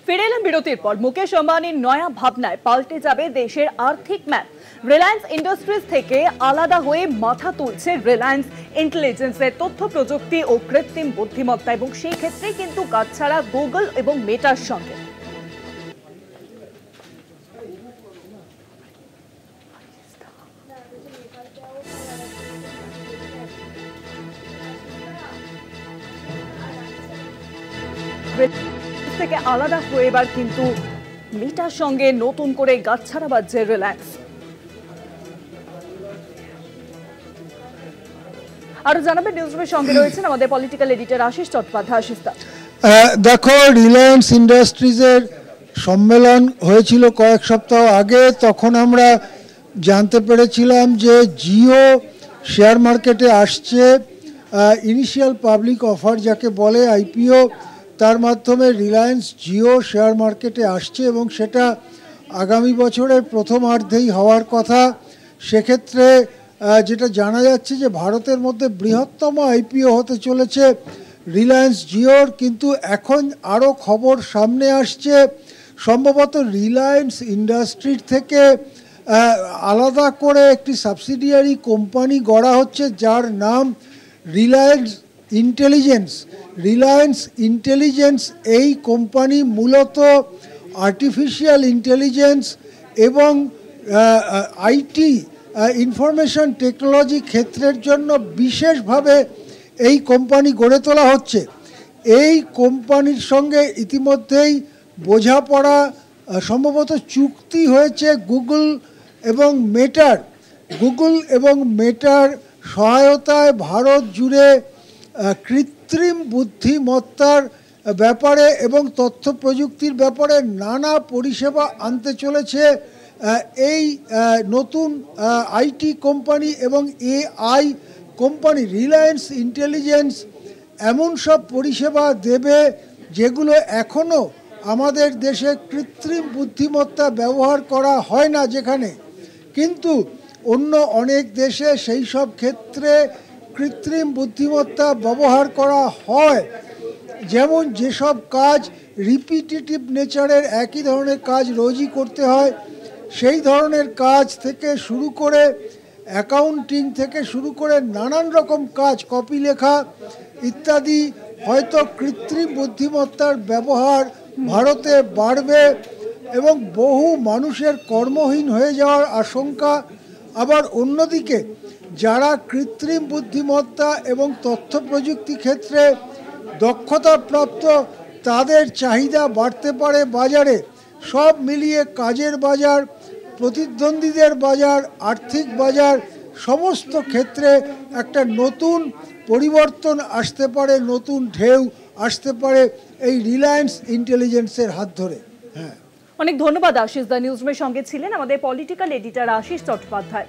ফিরে এলাম বিরতির পর। মুকেশ আম্বানির নয়া ভাবনায় পাল্টে যাবে দেশের আর্থিক ম্যাপ। রিলায়েন্স ইন্ডাস্ট্রিজ থেকে আলাদা হয়ে মাথা তুলছে রিলায়েন্স ইন্টেলিজেন্সের তথ্য প্রযুক্তি ও কৃত্রিম বুদ্ধিমত্তা, এবং সেই ক্ষেত্রে কিন্তু কাছছাড়া গুগল এবং মেটার সঙ্গে। থেকে আলাদা হয়ে এবার কিন্তু মেটার সঙ্গে নতুন করে গাছছাড়া বাজছে রিলায়েন্স। আরো জানাবেন নিউজরুমের সঙ্গে রয়েছেন আমাদের পলিটিক্যাল এডিটর আশিস চট্টোপাধ্যায়। আশিস, দেখো, রিলায়েন্স ইন্ডাস্ট্রিজের সম্মেলন হয়েছিল কয়েক সপ্তাহ আগে। তখন আমরা জানতে পেরেছিলাম যে জিও শেয়ার মার্কেটে আসছে। ইনিশিয়াল পাবলিক অফার যাকে বলে, আইপিও, তার মাধ্যমে রিলায়েন্স জিও শেয়ার মার্কেটে আসছে এবং সেটা আগামী বছরের প্রথমার্ধেই হওয়ার কথা। সেক্ষেত্রে যেটা জানা যাচ্ছে যে ভারতের মধ্যে বৃহত্তম আইপিও হতে চলেছে রিলায়েন্স জিওর। কিন্তু এখন আরও খবর সামনে আসছে, সম্ভবত রিলায়েন্স ইন্ডাস্ট্রির থেকে আলাদা করে একটি সাবসিডিয়ারি কোম্পানি গড়া হচ্ছে যার নাম রিলায়েন্স ইন্টেলিজেন্স। রিলায়েন্স ইন্টেলিজেন্স এই কোম্পানি মূলত আর্টিফিশিয়াল ইন্টেলিজেন্স এবং আইটি ইনফরমেশন টেকনোলজি ক্ষেত্রের জন্য বিশেষভাবে এই কোম্পানি গড়ে তোলা হচ্ছে। এই কোম্পানির সঙ্গে ইতিমধ্যেই বোঝাপড়া, সম্ভবত চুক্তি হয়েছে গুগল এবং মেটার। গুগল এবং মেটার সহায়তায় ভারত জুড়ে কৃত্রিম বুদ্ধিমত্তার ব্যাপারে এবং তথ্য প্রযুক্তির ব্যাপারে নানা পরিষেবা আনতে চলেছে এই নতুন আইটি কোম্পানি এবং এআই কোম্পানি। রিলায়েন্স ইন্টেলিজেন্স এমন সব পরিষেবা দেবে যেগুলো এখনও আমাদের দেশে কৃত্রিম বুদ্ধিমত্তা ব্যবহার করা হয় না যেখানে, কিন্তু অন্য অনেক দেশে সেই সব ক্ষেত্রে কৃত্রিম বুদ্ধিমত্তা ব্যবহার করা হয়। যেমন যেসব কাজ রিপিটেটিভ নেচারের, একই ধরনের কাজ রোজই করতে হয়, সেই ধরনের কাজ থেকে শুরু করে অ্যাকাউন্টিং থেকে শুরু করে নানান রকম কাজ, কপি লেখা ইত্যাদি, হয়তো কৃত্রিম বুদ্ধিমত্তার ব্যবহার ভারতে বাড়বে এবং বহু মানুষের কর্মহীন হয়ে যাওয়ার আশঙ্কা। আবার অন্যদিকে যারা কৃত্রিম বুদ্ধিমত্তা এবং তথ্য প্রযুক্তি ক্ষেত্রে দক্ষতাপ্রাপ্ত, তাদের চাহিদা বাড়তে পারে বাজারে। সব মিলিয়ে কাজের বাজার, প্রতিদ্বন্দ্বীদের বাজার, আর্থিক বাজার, সমস্ত ক্ষেত্রে একটা নতুন পরিবর্তন আসতে পারে, নতুন ঢেউ আসতে পারে এই রিলায়েন্স ইন্টেলিজেন্সের হাত ধরে। অনেক ধন্যবাদ আশিস দা। নিউজরুমের সঙ্গে ছিলেন আমাদের পলিটিক্যাল এডিটর আশিস চট্টোপাধ্যায়।